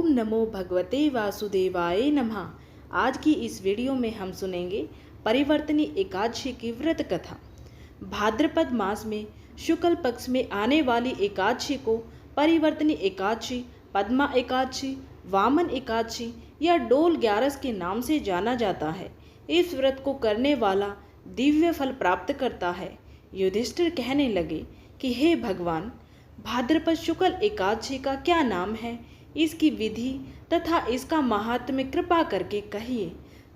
ओम नमो भगवते वासुदेवाय नमः। आज की इस वीडियो में हम सुनेंगे परिवर्तनी एकादशी की व्रत कथा। भाद्रपद मास में शुक्ल पक्ष में आने वाली एकादशी को परिवर्तनी एकादशी, पद्मा एकादशी, वामन एकादशी या डोल ग्यारस के नाम से जाना जाता है। इस व्रत को करने वाला दिव्य फल प्राप्त करता है। युधिष्ठिर कहने लगे कि हे भगवान, भाद्रपद शुक्ल एकादशी का क्या नाम है, इसकी विधि तथा इसका महात्म्य कृपा करके कहिए।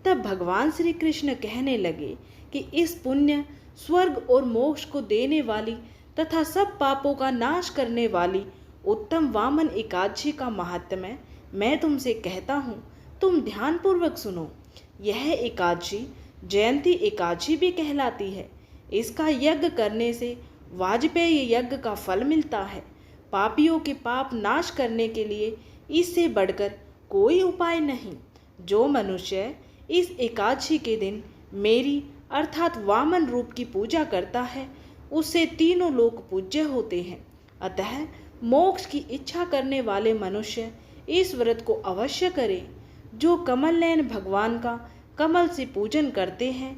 तब भगवान श्री कृष्ण कहने लगे कि इस पुण्य, स्वर्ग और मोक्ष को देने वाली तथा सब पापों का नाश करने वाली उत्तम वामन एकादशी का महात्म्य मैं तुमसे कहता हूँ, तुम ध्यानपूर्वक सुनो। यह एकादशी जयंती एकादशी भी कहलाती है। इसका यज्ञ करने से वाजपेय यज्ञ का फल मिलता है। पापियों के पाप नाश करने के लिए इससे बढ़कर कोई उपाय नहीं। जो मनुष्य इस एकादशी के दिन मेरी अर्थात वामन रूप की पूजा करता है, उससे तीनों लोक पूज्य होते हैं। अतः मोक्ष की इच्छा करने वाले मनुष्य इस व्रत को अवश्य करें। जो कमल नयन भगवान का कमल से पूजन करते हैं,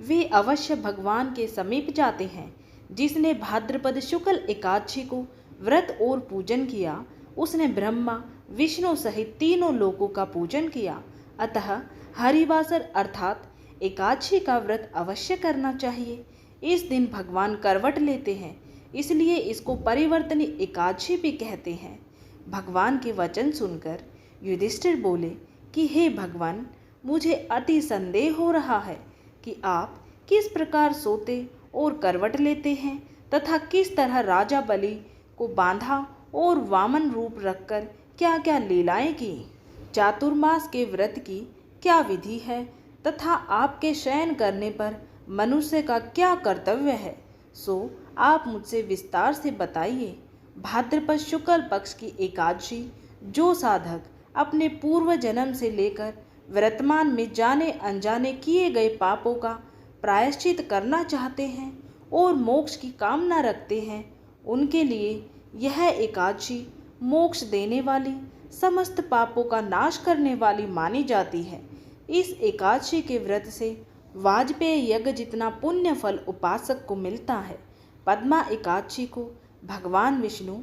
वे अवश्य भगवान के समीप जाते हैं। जिसने भाद्रपद शुक्ल एकादशी को व्रत और पूजन किया, उसने ब्रह्मा विष्णु सहित तीनों लोकों का पूजन किया। अतः हरिवासर अर्थात एकादशी का व्रत अवश्य करना चाहिए। इस दिन भगवान करवट लेते हैं, इसलिए इसको परिवर्तनी एकादशी भी कहते हैं। भगवान के वचन सुनकर युधिष्ठिर बोले कि हे भगवान, मुझे अति संदेह हो रहा है कि आप किस प्रकार सोते और करवट लेते हैं तथा किस तरह राजा बलि को बांधा और वामन रूप रखकर क्या क्या लीलाएं की। चातुर्मास के व्रत की क्या विधि है तथा आपके शयन करने पर मनुष्य का क्या कर्तव्य है, सो आप मुझसे विस्तार से बताइए। भाद्रपद शुक्ल पक्ष की एकादशी जो साधक अपने पूर्व जन्म से लेकर वर्तमान में जाने अनजाने किए गए पापों का प्रायश्चित करना चाहते हैं और मोक्ष की कामना रखते हैं, उनके लिए यह एकादशी मोक्ष देने वाली, समस्त पापों का नाश करने वाली मानी जाती है। इस एकादशी के व्रत से वाजपेय यज्ञ जितना पुण्य फल उपासक को मिलता है। पद्मा एकादशी को भगवान विष्णु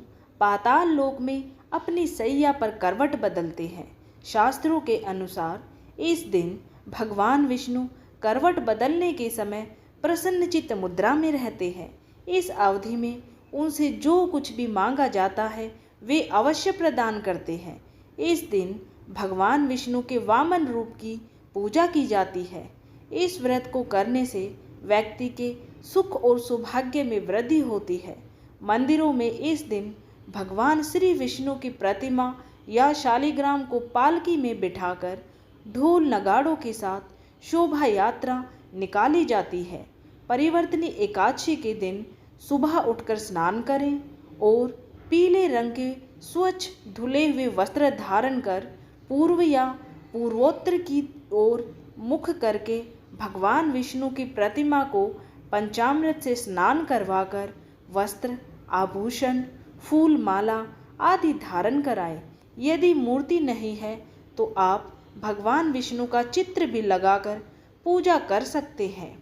पाताल लोक में अपनी सैया पर करवट बदलते हैं। शास्त्रों के अनुसार इस दिन भगवान विष्णु करवट बदलने के समय प्रसन्नचित्त मुद्रा में रहते हैं। इस अवधि में उनसे जो कुछ भी मांगा जाता है, वे अवश्य प्रदान करते हैं। इस दिन भगवान विष्णु के वामन रूप की पूजा की जाती है। इस व्रत को करने से व्यक्ति के सुख और सौभाग्य में वृद्धि होती है। मंदिरों में इस दिन भगवान श्री विष्णु की प्रतिमा या शालिग्राम को पालकी में बिठाकर ढोल नगाड़ों के साथ शोभा यात्रा निकाली जाती है। परिवर्तनी एकादशी के दिन सुबह उठकर स्नान करें और पीले रंग के स्वच्छ धुले हुए वस्त्र धारण कर पूर्व या पूर्वोत्तर की ओर मुख करके भगवान विष्णु की प्रतिमा को पंचामृत से स्नान करवाकर वस्त्र, आभूषण, फूल माला आदि धारण कराएं। यदि मूर्ति नहीं है तो आप भगवान विष्णु का चित्र भी लगाकर पूजा कर सकते हैं।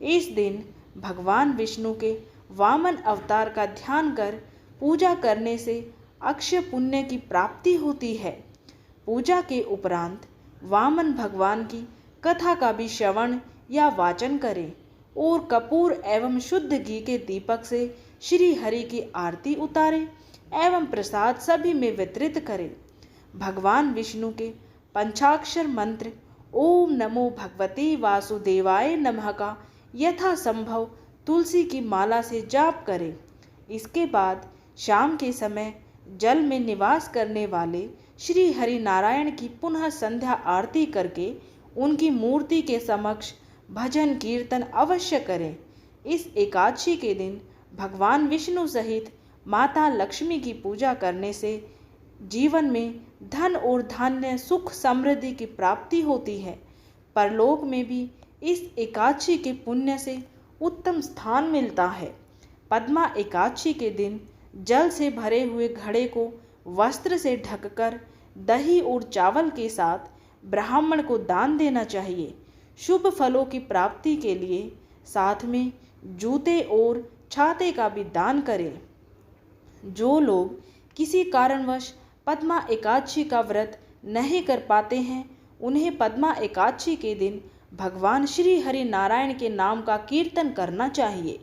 इस दिन भगवान विष्णु के वामन अवतार का ध्यान कर पूजा करने से अक्षय पुण्य की प्राप्ति होती है। पूजा के उपरांत वामन भगवान की कथा का भी श्रवण या वाचन करें और कपूर एवं शुद्ध घी के दीपक से श्री हरि की आरती उतारें एवं प्रसाद सभी में वितरित करें। भगवान विष्णु के पंचाक्षर मंत्र ओम नमो भगवते वासुदेवाय नमः का यथासंभव तुलसी की माला से जाप करें। इसके बाद शाम के समय जल में निवास करने वाले श्री हरि नारायण की पुनः संध्या आरती करके उनकी मूर्ति के समक्ष भजन कीर्तन अवश्य करें। इस एकादशी के दिन भगवान विष्णु सहित माता लक्ष्मी की पूजा करने से जीवन में धन और धान्य, सुख, समृद्धि की प्राप्ति होती है। परलोक में भी इस एकादशी के पुण्य से उत्तम स्थान मिलता है। पद्मा एकादशी के दिन जल से भरे हुए घड़े को वस्त्र से ढककर दही और चावल के साथ ब्राह्मण को दान देना चाहिए। शुभ फलों की प्राप्ति के लिए साथ में जूते और छाते का भी दान करें। जो लोग किसी कारणवश पद्मा एकादशी का व्रत नहीं कर पाते हैं, उन्हें पद्मा एकादशी के दिन भगवान श्री हरि नारायण के नाम का कीर्तन करना चाहिए।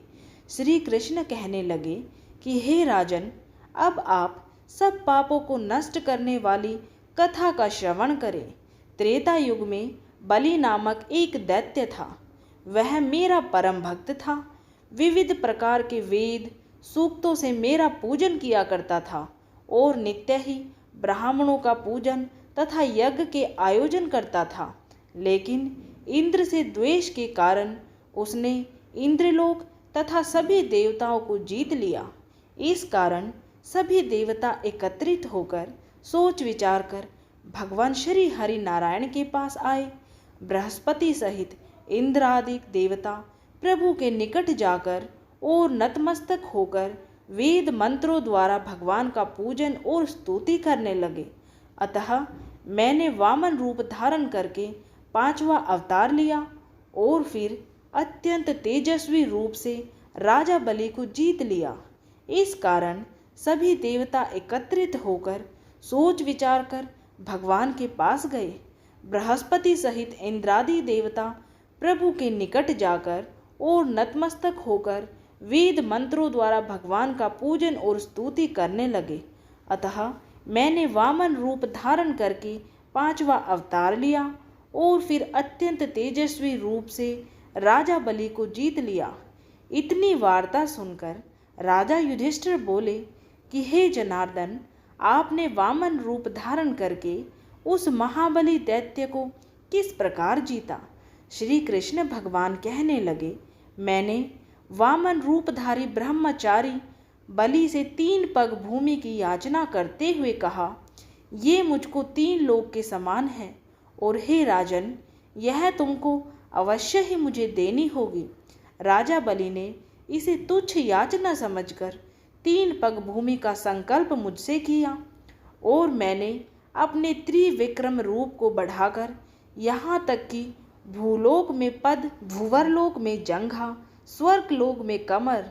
श्री कृष्ण कहने लगे कि हे राजन, अब आप सब पापों को नष्ट करने वाली कथा का श्रवण करें। त्रेता युग में बलि नामक एक दैत्य था। वह मेरा परम भक्त था। विविध प्रकार के वेद सूक्तों से मेरा पूजन किया करता था और नित्य ही ब्राह्मणों का पूजन तथा यज्ञ के आयोजन करता था। लेकिन इंद्र से द्वेष के कारण उसने इंद्रलोक तथा सभी देवताओं को जीत लिया। इस कारण सभी देवता एकत्रित होकर सोच विचार कर भगवान श्री हरि नारायण के पास आए। बृहस्पति सहित इंद्र आदि देवता प्रभु के निकट जाकर और नतमस्तक होकर वेद मंत्रों द्वारा भगवान का पूजन और स्तुति करने लगे। अतः मैंने वामन रूप धारण करके 5वां अवतार लिया और फिर अत्यंत तेजस्वी रूप से राजा बलि को जीत लिया। इस कारण सभी देवता एकत्रित होकर सोच विचार कर भगवान के पास गए। बृहस्पति सहित इंद्रादि देवता प्रभु के निकट जाकर और नतमस्तक होकर वेद मंत्रों द्वारा भगवान का पूजन और स्तुति करने लगे। अतः मैंने वामन रूप धारण करके 5वां अवतार लिया और फिर अत्यंत तेजस्वी रूप से राजा बलि को जीत लिया। इतनी वार्ता सुनकर राजा युधिष्ठिर बोले कि हे जनार्दन, आपने वामन रूप धारण करके उस महाबली दैत्य को किस प्रकार जीता? श्री कृष्ण भगवान कहने लगे, मैंने वामन रूपधारी ब्रह्मचारी बलि से 3 पग भूमि की याचना करते हुए कहा, ये मुझको 3 लोक के समान है और हे राजन, यह तुमको अवश्य ही मुझे देनी होगी। राजा बलि ने इसे तुच्छ याचना समझकर 3 पग भूमि का संकल्प मुझसे किया और मैंने अपने त्रिविक्रम रूप को बढ़ाकर यहाँ तक कि भूलोक में पद, भूवरलोक में जंघा, स्वर्गलोक में कमर,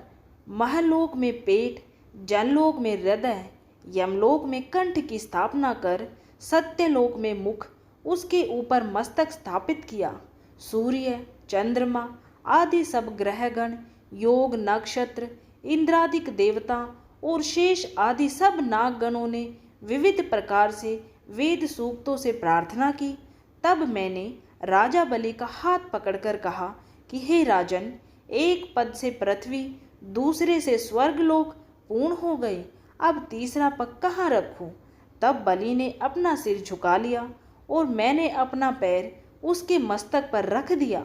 महलोक में पेट, जनलोक में हृदय, यमलोक में कंठ की स्थापना कर सत्यलोक में मुख, उसके ऊपर मस्तक स्थापित किया। सूर्य, चंद्रमा आदि सब ग्रहगण, योग, नक्षत्र, इंद्रादिक देवता और शेष आदि सब नागगणों ने विविध प्रकार से वेद सूक्तों से प्रार्थना की। तब मैंने राजा बलि का हाथ पकड़कर कहा कि हे राजन, एक पद से पृथ्वी, दूसरे से स्वर्गलोक पूर्ण हो गए, अब तीसरा पग कहाँ रखूं? तब बलि ने अपना सिर झुका लिया और मैंने अपना पैर उसके मस्तक पर रख दिया,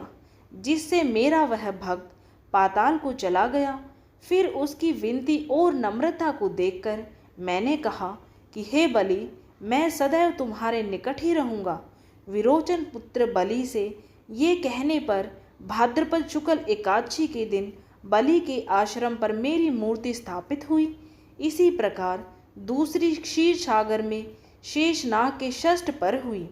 जिससे मेरा वह भक्त पाताल को चला गया। फिर उसकी विनती और नम्रता को देखकर मैंने कहा कि हे बलि, मैं सदैव तुम्हारे निकट ही रहूँगा। विरोचन पुत्र बलि से ये कहने पर भाद्रपद शुक्ल एकादशी के दिन बलि के आश्रम पर मेरी मूर्ति स्थापित हुई। इसी प्रकार दूसरी क्षीर सागर में शेषनाग के षष्ठ पर हुई।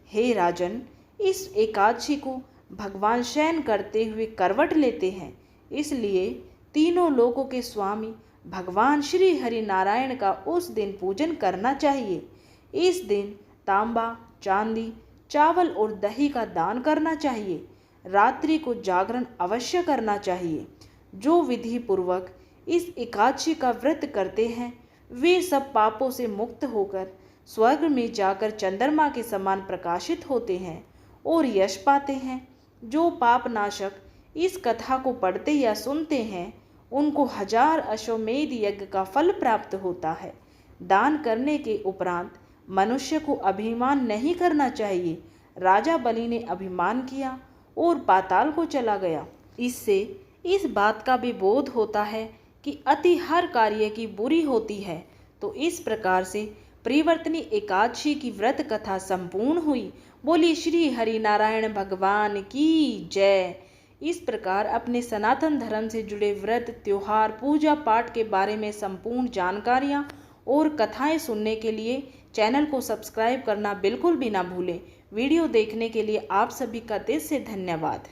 हे राजन, इस एकादशी को भगवान शयन करते हुए करवट लेते हैं, इसलिए तीनों लोकों के स्वामी भगवान श्री हरि नारायण का उस दिन पूजन करना चाहिए। इस दिन तांबा, चांदी, चावल और दही का दान करना चाहिए। रात्रि को जागरण अवश्य करना चाहिए। जो विधि पूर्वक इस एकादशी का व्रत करते हैं, वे सब पापों से मुक्त होकर स्वर्ग में जाकर चंद्रमा के समान प्रकाशित होते हैं और यश पाते हैं। जो पाप नाशक इस कथा को पढ़ते या सुनते हैं, उनको 1000 अश्वमेध यज्ञ का फल प्राप्त होता है। दान करने के उपरांत मनुष्य को अभिमान नहीं करना चाहिए। राजा बलि ने अभिमान किया और पाताल को चला गया। इससे इस बात का भी बोध होता है कि अति हर कार्य की बुरी होती है। तो इस प्रकार से परिवर्तनी एकादशी की व्रत कथा संपूर्ण हुई। बोली श्री हरि नारायण भगवान की जय। इस प्रकार अपने सनातन धर्म से जुड़े व्रत, त्योहार, पूजा पाठ के बारे में संपूर्ण जानकारियाँ और कथाएं सुनने के लिए चैनल को सब्सक्राइब करना बिल्कुल भी ना भूलें। वीडियो देखने के लिए आप सभी का दिल से धन्यवाद।